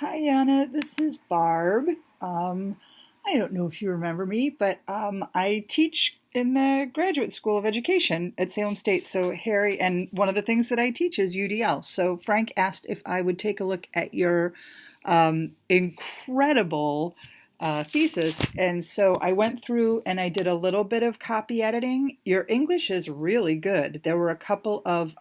Hi, Yana. This is Barb. Um, I don't know if you remember me, but I teach in the Graduate School of Education at Salem State. So, Harry, and one of the things that I teach is UDL. So, Frank asked if I would take a look at your incredible thesis. And so I went through and I did a little bit of copy editing. Your English is really good. There were a couple of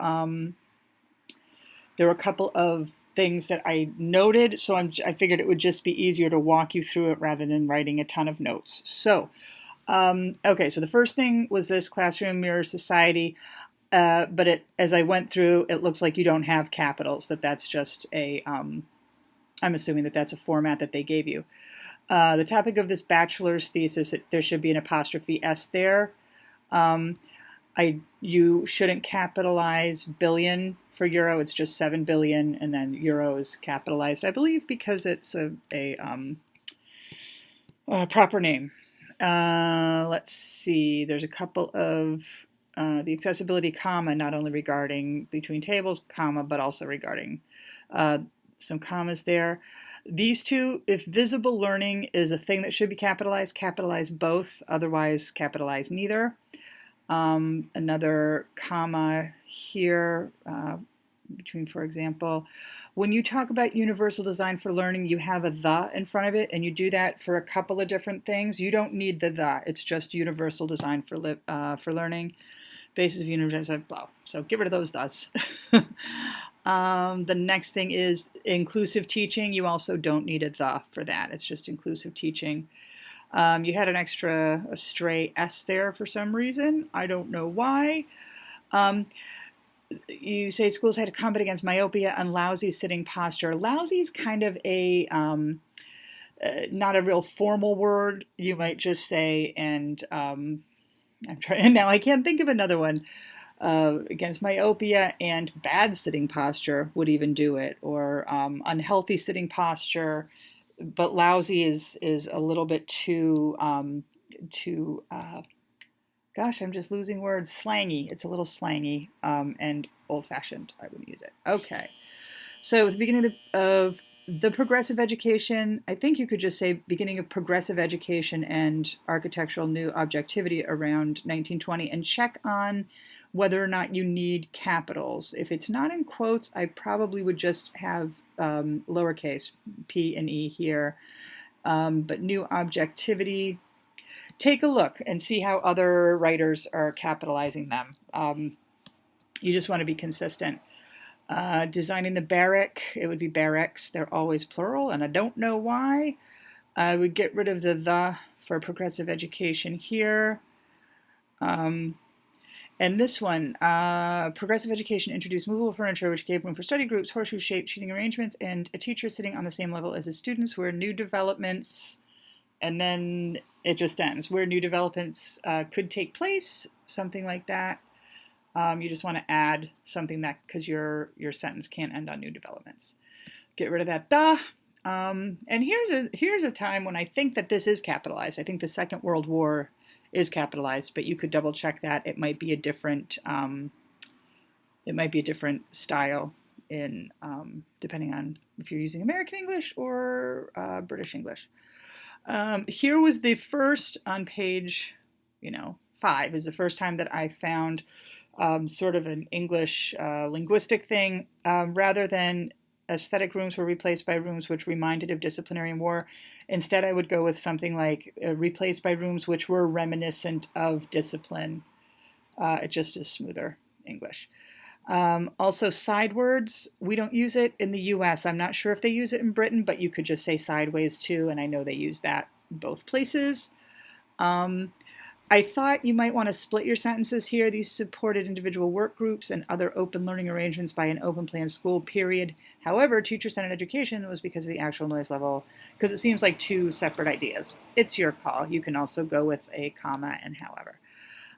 things that I noted, so I figured it would just be easier to walk you through it rather than writing a ton of notes. So, okay, so the first thing was this classroom mirror society, as I went through, it looks like you don't have capitals. That's just I'm assuming that that's a format that they gave you. The topic of this bachelor's thesis, there should be an apostrophe S there. Um, you shouldn't capitalize billion for euro. It's just 7 billion, and then euro is capitalized, I believe, because it's a proper name. Let's see. There's a couple of the accessibility comma, not only regarding between tables comma, but also regarding uh, some commas there. These two, if visible learning is a thing that should be capitalized, capitalize both. Otherwise, capitalize neither. Another comma here between, for example, when you talk about universal design for learning, you have a the in front of it, and you do that for a couple of different things. You don't need the. It's just universal design for learning, basis of universal blah. So get rid of those does. The next thing is inclusive teaching. You also don't need a the for that. It's just inclusive teaching. You had a stray S there for some reason. I don't know why. Um, you say schools had to combat against myopia and lousy sitting posture. Lousy is kind of not a real formal word. You might just say, and I'm trying now. I can't think of another one. Against myopia and bad sitting posture would even do it, or unhealthy sitting posture. But lousy is a little bit too gosh, I'm just losing words. Slangy. It's a little slangy and old fashioned. I wouldn't use it. Okay. So at the beginning of the progressive education, I think you could just say beginning of progressive education and architectural new objectivity around 1920, and check on whether or not you need capitals. If it's not in quotes, I probably would just have lowercase p and e here. But new objectivity, take a look and see how other writers are capitalizing them. You just want to be consistent. Designing the barrack, it would be barracks. They're always plural, and I don't know why. I would get rid of the for progressive education here. And this one, progressive education introduced movable furniture, which gave room for study groups, horseshoe-shaped seating arrangements, and a teacher sitting on the same level as his students, where new developments, and then it just ends, where new developments could take place, something like that. You just want to add something that, because your sentence can't end on new developments. Get rid of that duh. And here's a time when I think that this is capitalized. I think the Second World War is capitalized, but you could double check that. It might be a different style in depending on if you're using American English or British English. Here was the first on page, 5 is the first time that I found sort of an English linguistic thing. Rather than aesthetic rooms were replaced by rooms which reminded of disciplinary war, instead I would go with something like replaced by rooms which were reminiscent of discipline. It just is smoother English. Also, side words, we don't use it in the US. I'm not sure if they use it in Britain, but you could just say sideways too, and I know they use that both places. I thought you might want to split your sentences here. These supported individual work groups and other open learning arrangements by an open plan school, period. However, teacher-centered education was because of the actual noise level, because it seems like two separate ideas. It's your call. You can also go with a comma and however.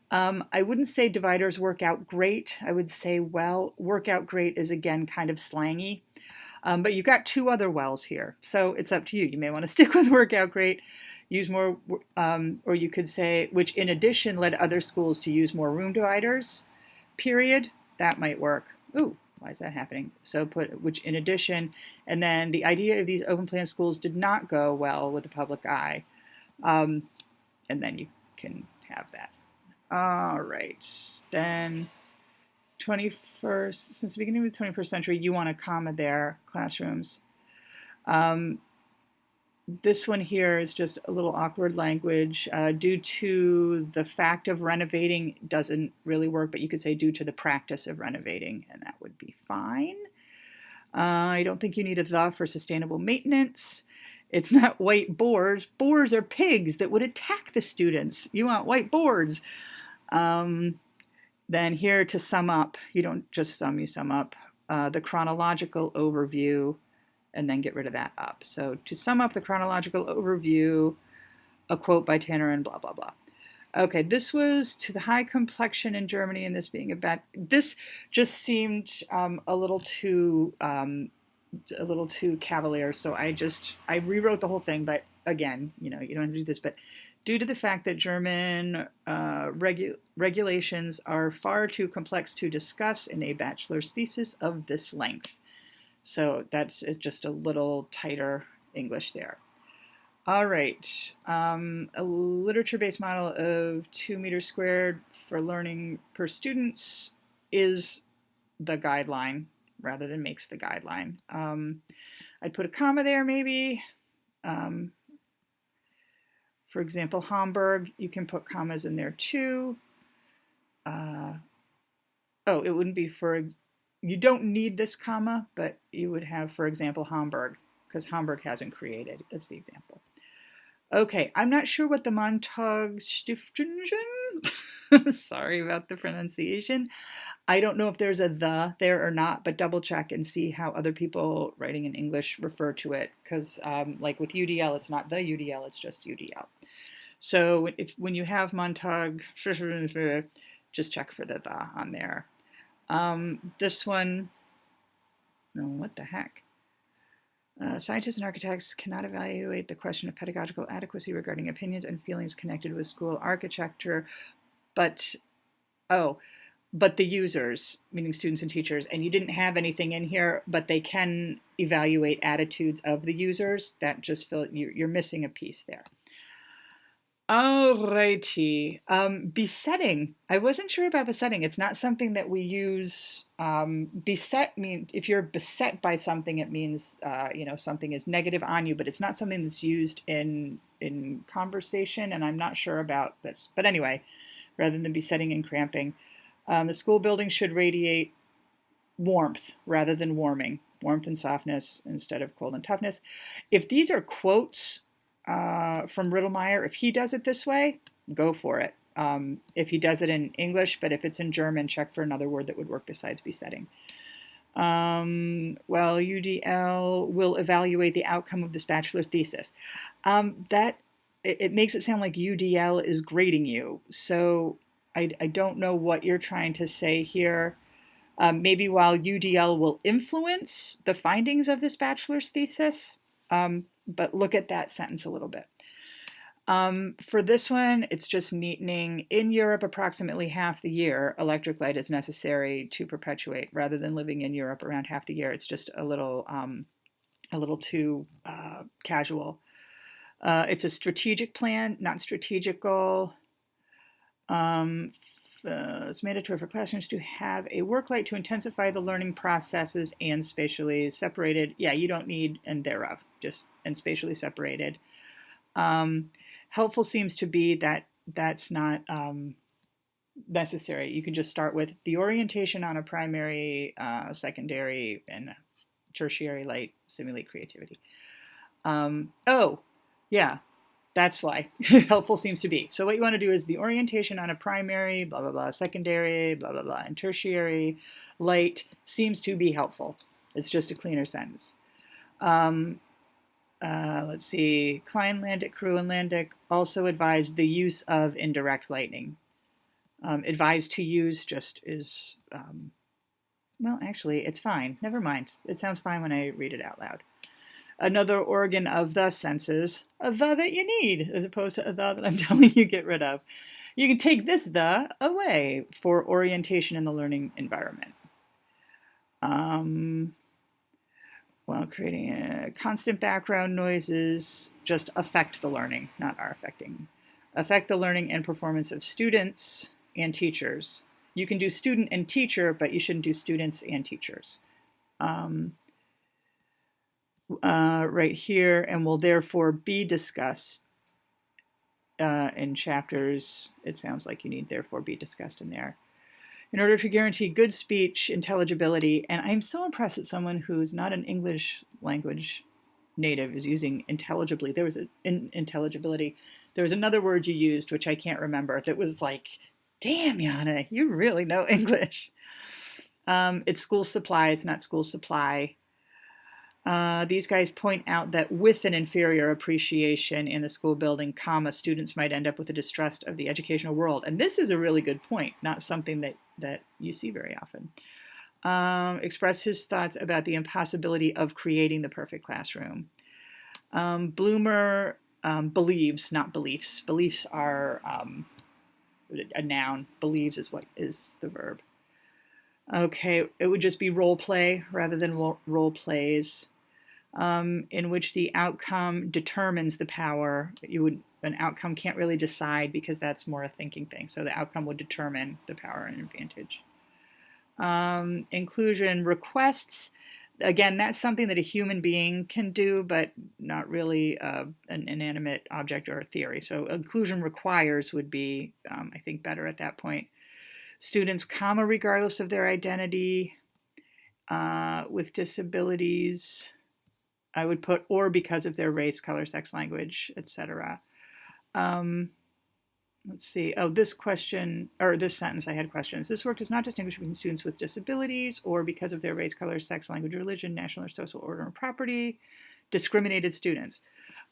I wouldn't say dividers work out great. I would say, well, work out great is again kind of slangy. But you've got two other wells here, so it's up to you. You may want to stick with work out great, use more, or you could say, which in addition led other schools to use more room dividers, period. That might work. Ooh, why is that happening? So put which in addition, and then the idea of these open plan schools did not go well with the public eye. And then you can have that. All right, then 21st, since the beginning of the 21st century, you want a comma there, classrooms. This one here is just a little awkward language due to the fact of renovating doesn't really work, but you could say due to the practice of renovating, and that would be fine. I don't think you need a the for sustainable maintenance. It's not white boars. Boars are pigs that would attack the students. You want white boards. Then here to sum up, you don't just sum, you sum up the chronological overview and then get rid of that up. So to sum up the chronological overview, a quote by Tanner and blah, blah, blah. Okay, this was to the high complexion in Germany and this being a bad, this just seemed a little too cavalier. So I rewrote the whole thing, but again, you don't have to do this, but due to the fact that German regulations are far too complex to discuss in a bachelor's thesis of this length. So that's just a little tighter English there. All right, a literature-based model of 2 meters squared for learning per students is the guideline rather than makes the guideline. I'd put a comma there maybe. For example, Hamburg, you can put commas in there too. It wouldn't be you don't need this comma, but you would have, for example, Hamburg, because Hamburg hasn't created. That's the example. Okay, I'm not sure what the Montagstiftung, sorry about the pronunciation. I don't know if there's a the there or not, but double check and see how other people writing in English refer to it, because like with UDL, it's not the UDL, it's just UDL. So when you have Montag, just check for the on there. This one, no, what the heck? Scientists and architects cannot evaluate the question of pedagogical adequacy regarding opinions and feelings connected with school architecture, but the users, meaning students and teachers, and you didn't have anything in here, but they can evaluate attitudes of the users. That just you're missing a piece there. Alrighty. Besetting. I wasn't sure about besetting. It's not something that we use. Beset means if you're beset by something, it means something is negative on you, but it's not something that's used in conversation, and I'm not sure about this. But anyway, rather than besetting and cramping, the school building should radiate warmth rather than warming. Warmth and softness instead of cold and toughness. If these are quotes from Riddlemeyer, if he does it this way, go for it. If he does it in English, but if it's in German, check for another word that would work besides besetting. UDL will evaluate the outcome of this bachelor thesis. It makes it sound like UDL is grading you. So I don't know what you're trying to say here. Maybe while UDL will influence the findings of this bachelor's thesis, but look at that sentence a little bit. For this one, it's just neatening. In Europe, approximately half the year, electric light is necessary to perpetuate. Rather than living in Europe around half the year, it's just a little too casual. It's a strategic plan, not strategic goal. It's mandatory for classrooms to have a work light to intensify the learning processes and spatially separated. Yeah, you don't need and thereof, just and spatially separated. Helpful seems to be that that's not necessary. You can just start with the orientation on a primary, secondary, and tertiary light simulate creativity. Yeah. That's why helpful seems to be. So what you want to do is the orientation on a primary, blah, blah, blah, secondary, blah, blah, blah, and tertiary light seems to be helpful. It's just a cleaner sentence. Let's see. Klein, Landick, Crew, and Landick also advise the use of indirect lighting. Advised to use just is, well, actually, it's fine. Never mind. It sounds fine when I read it out loud. Another organ of the senses, a the that you need, as opposed to a the that I'm telling you get rid of. You can take this the away for orientation in the learning environment. Um, while creating constant background noises just affect the learning, not are affecting. Affect the learning and performance of students and teachers. You can do student and teacher, but you shouldn't do students and teachers. Right here, and will therefore be discussed in chapters. It sounds like you need therefore be discussed in there. In order to guarantee good speech intelligibility, and I'm so impressed that someone who's not an English language native is using intelligibly. There was intelligibility. There was another word you used, which I can't remember, that was like, damn, Yana, you really know English. It's school supplies, not school supply. These guys point out that with an inferior appreciation in the school building, comma, students might end up with a distrust of the educational world. And this is a really good point, not something that you see very often. Express his thoughts about the impossibility of creating the perfect classroom. Bloomer believes, not beliefs. Beliefs are a noun. Believes is what is the verb. Okay, it would just be role play rather than role plays, in which the outcome determines the power. An outcome can't really decide because that's more a thinking thing. So the outcome would determine the power and advantage. Inclusion requests. Again, that's something that a human being can do, but not really an inanimate object or a theory. So inclusion requires would be, I think, better at that point. Students, comma, regardless of their identity, with disabilities, I would put or because of their race, color, sex, language, etc. Let's see. Oh, this question, or this sentence, I had questions. This work does not distinguish between students with disabilities or because of their race, color, sex, language, religion, national or social order, or property, discriminated students.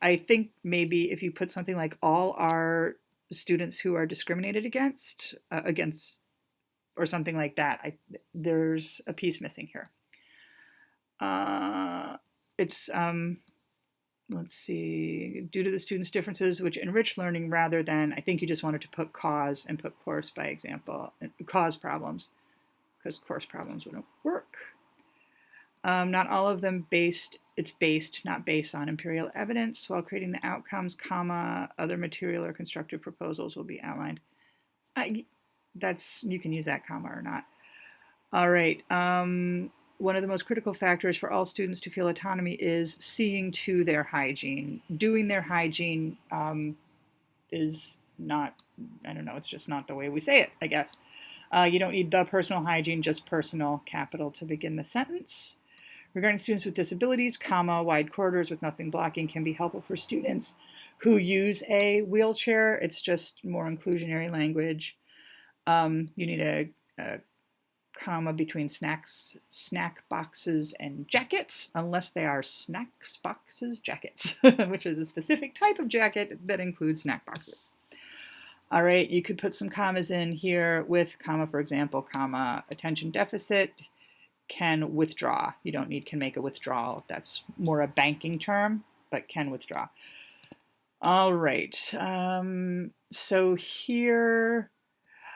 I think maybe if you put something like all are students who are discriminated against, or something like that, there's a piece missing here. It's let's see, due to the students' differences which enrich learning rather than, I think you just wanted to put cause and put course by example, cause problems, because course problems wouldn't work. Not all of them it's based, not based on empirical evidence. While creating the outcomes, comma, other material or constructive proposals will be outlined. You can use that comma or not. All right. One of the most critical factors for all students to feel autonomy is seeing to their hygiene. Doing their hygiene is not, I don't know, it's just not the way we say it, I guess. You don't need the personal hygiene, just personal, capital, to begin the sentence. Regarding students with disabilities, comma, wide corridors with nothing blocking can be helpful for students who use a wheelchair. It's just more inclusionary language. You need a comma between snack boxes and jackets, unless they are snacks boxes jackets, which is a specific type of jacket that includes snack boxes. All right, you could put some commas in here with comma, for example, comma, attention deficit, can withdraw. You don't need can make a withdrawal. That's more a banking term, but can withdraw. All right, so here,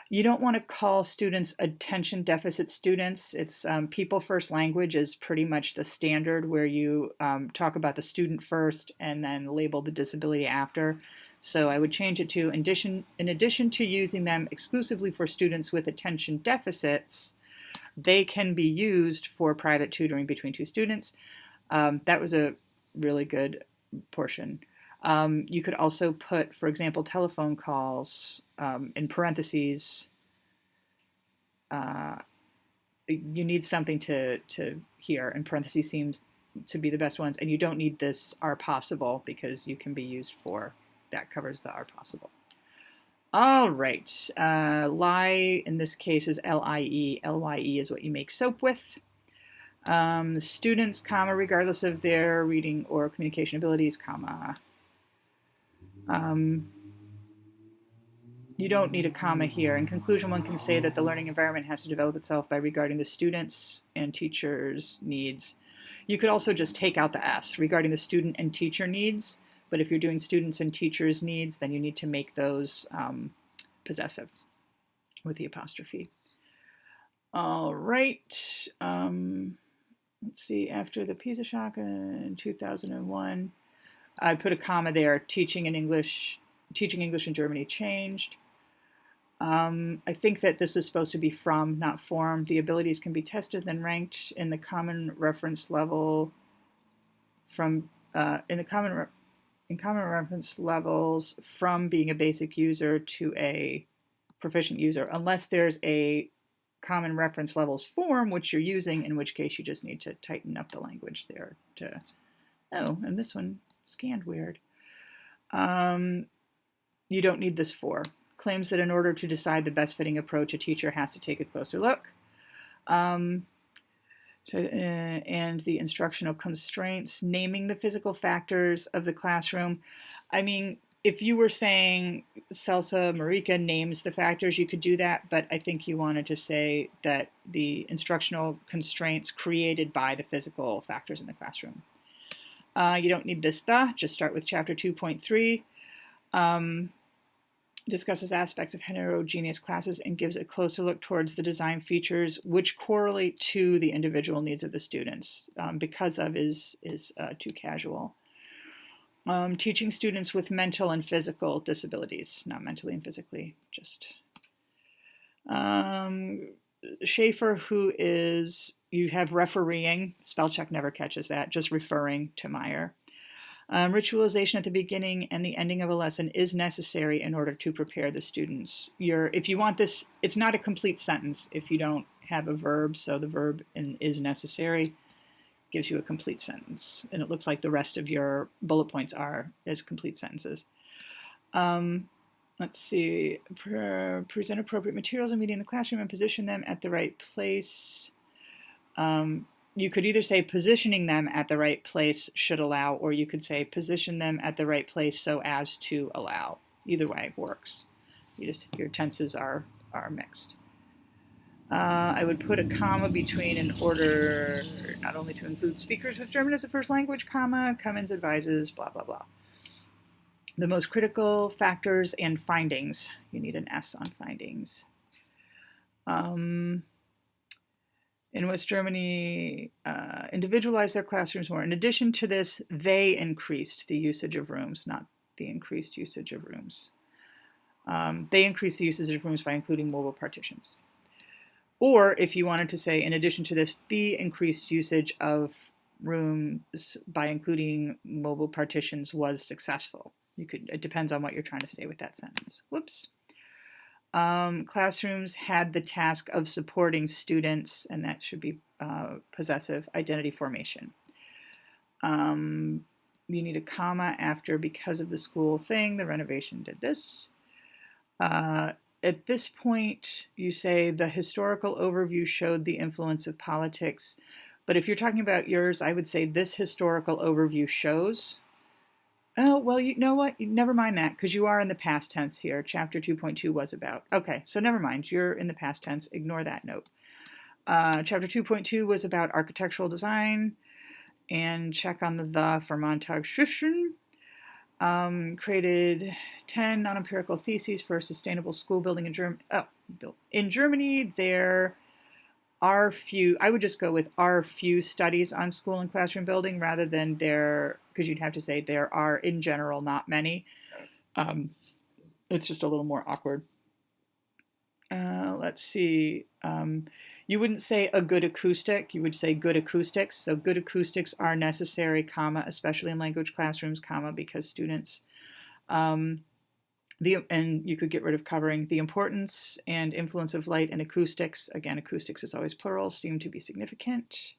you don't want to call students attention deficit students. It's people first language is pretty much the standard where you talk about the student first and then label the disability after. So I would change it to, in addition to using them exclusively for students with attention deficits, they can be used for private tutoring between two students. That was a really good portion. You could also put, for example, telephone calls in parentheses. You need something to hear, and parentheses seems to be the best ones. And you don't need this are possible because you can be used for, that covers the are possible. All right, lie in this case is L-I-E. L-Y-E is what you make soap with. Students, comma, regardless of their reading or communication abilities, comma. You don't need a comma here. In conclusion, one can say that the learning environment has to develop itself by regarding the students' and teachers' needs. You could also just take out the S, regarding the student and teacher needs, but if you're doing students and teachers' needs, then you need to make those possessive with the apostrophe. All right. Let's see. After the Pisa shock in 2001, I put a comma there. Teaching English in Germany changed. I think that this is supposed to be from, not form. The abilities can be tested, then ranked in the common reference level from in common reference levels from being a basic user to a proficient user, unless there's a common reference levels form which you're using, in which case you just need to tighten up the language there to. Oh, and this one scanned weird. You don't need this for. Claims that in order to decide the best fitting approach, a teacher has to take a closer look. And the instructional constraints, naming the physical factors of the classroom. I mean, if you were saying Celsa Marika names the factors, you could do that, but I think you wanted to say that the instructional constraints created by the physical factors in the classroom. You don't need this just start with chapter 2.3. Discusses aspects of heterogeneous classes and gives a closer look towards the design features which correlate to the individual needs of the students. Because of is too casual. Teaching students with mental and physical disabilities, not mentally and physically, just. Schaefer, who is, you have refereeing, spell check never catches that, just referring to Meyer. Ritualization at the beginning and the ending of a lesson is necessary in order to prepare the students. If you want this, it's not a complete sentence if you don't have a verb, so the verb is necessary gives you a complete sentence, and it looks like the rest of your bullet points are as complete sentences. Let's see, present appropriate materials and media in the classroom and position them at the right place. You could either say positioning them at the right place should allow, or you could say position them at the right place so as to allow. Either way works. Your tenses are mixed. I would put a comma between in order not only to include speakers with German as a first language, comma, Cummins advises, blah, blah, blah. The most critical factors and findings. You need an S on findings. In West Germany, individualized their classrooms more. In addition to this, they increased the usage of rooms, not the increased usage of rooms. They increased the usage of rooms by including mobile partitions. Or if you wanted to say, in addition to this, the increased usage of rooms by including mobile partitions was successful. It depends on what you're trying to say with that sentence. Whoops. Classrooms had the task of supporting students, and that should be possessive identity formation. You need a comma after because of the school thing. The renovation did this. At this point, you say the historical overview showed the influence of politics. But if you're talking about yours, I would say this historical overview shows. Oh, well, you know what? Never mind that, because you are in the past tense here. Chapter 2.2 was about. Okay, so never mind. You're in the past tense. Ignore that note. Chapter 2.2 was about architectural design, and check on the for Montag Schriften. Created 10 non-empirical theses for sustainable school building in Germany. In Germany, there are few, I would just go with are few studies on school and classroom building rather than there, because you'd have to say there are in general not many. It's just a little more awkward. Let's see. You wouldn't say a good acoustic, you would say good acoustics. So good acoustics are necessary, comma, especially in language classrooms, comma, because students, and you could get rid of covering. The importance and influence of light and acoustics, again, acoustics is always plural, seem to be significant.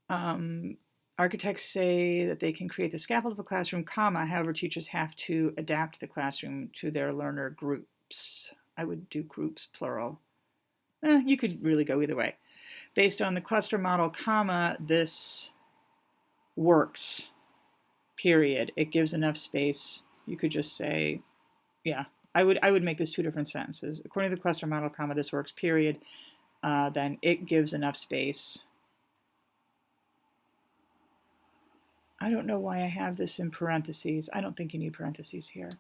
Architects say that they can create the scaffold of a classroom, comma, however, teachers have to adapt the classroom to their learner groups. I would do groups, plural. You could really go either way. Based on the cluster model, comma, this works, period. It gives enough space. You could just say, yeah, I would make this two different sentences. According to the cluster model, comma, this works, period. Then it gives enough space. I don't know why I have this in parentheses. I don't think you need parentheses here.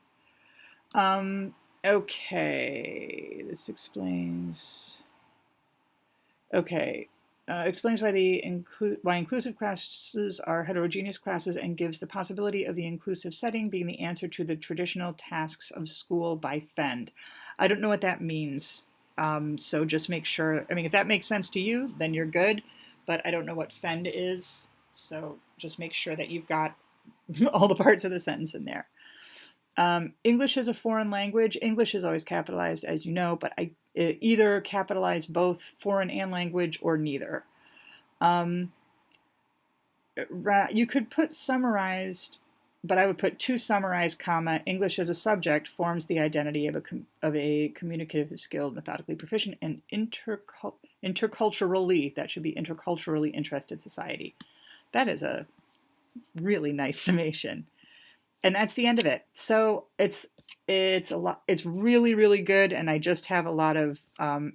Okay, this explains. Okay. Explains why inclusive classes are heterogeneous classes and gives the possibility of the inclusive setting being the answer to the traditional tasks of school by FEND. I don't know what that means. So just make sure, I mean, if that makes sense to you, then you're good. But I don't know what FEND is. So just make sure that you've got all the parts of the sentence in there. English is a foreign language. English is always capitalized, as you know, but I either capitalize both foreign and language or neither. Um, you could put summarized, but I would put to summarize, comma, English as a subject forms the identity of a communicative, skilled, methodically proficient, and interculturally, that should be interculturally interested society. That is a really nice summation. And that's the end of it. So it's a lot. It's really good, and I just have a lot of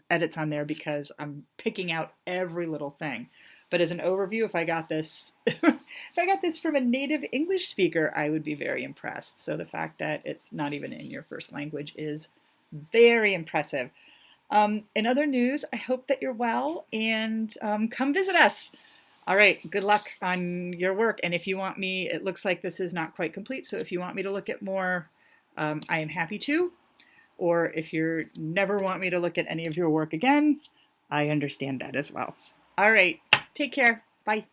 edits on there because I'm picking out every little thing. But as an overview, if I got this, if I got this from a native English speaker, I would be very impressed. So the fact that it's not even in your first language is very impressive. In other news, I hope that you're well and come visit us. All right, good luck on your work. And if you want me, it looks like this is not quite complete. So if you want me to look at more, I am happy to. Or if you never want me to look at any of your work again, I understand that as well. All right, take care. Bye.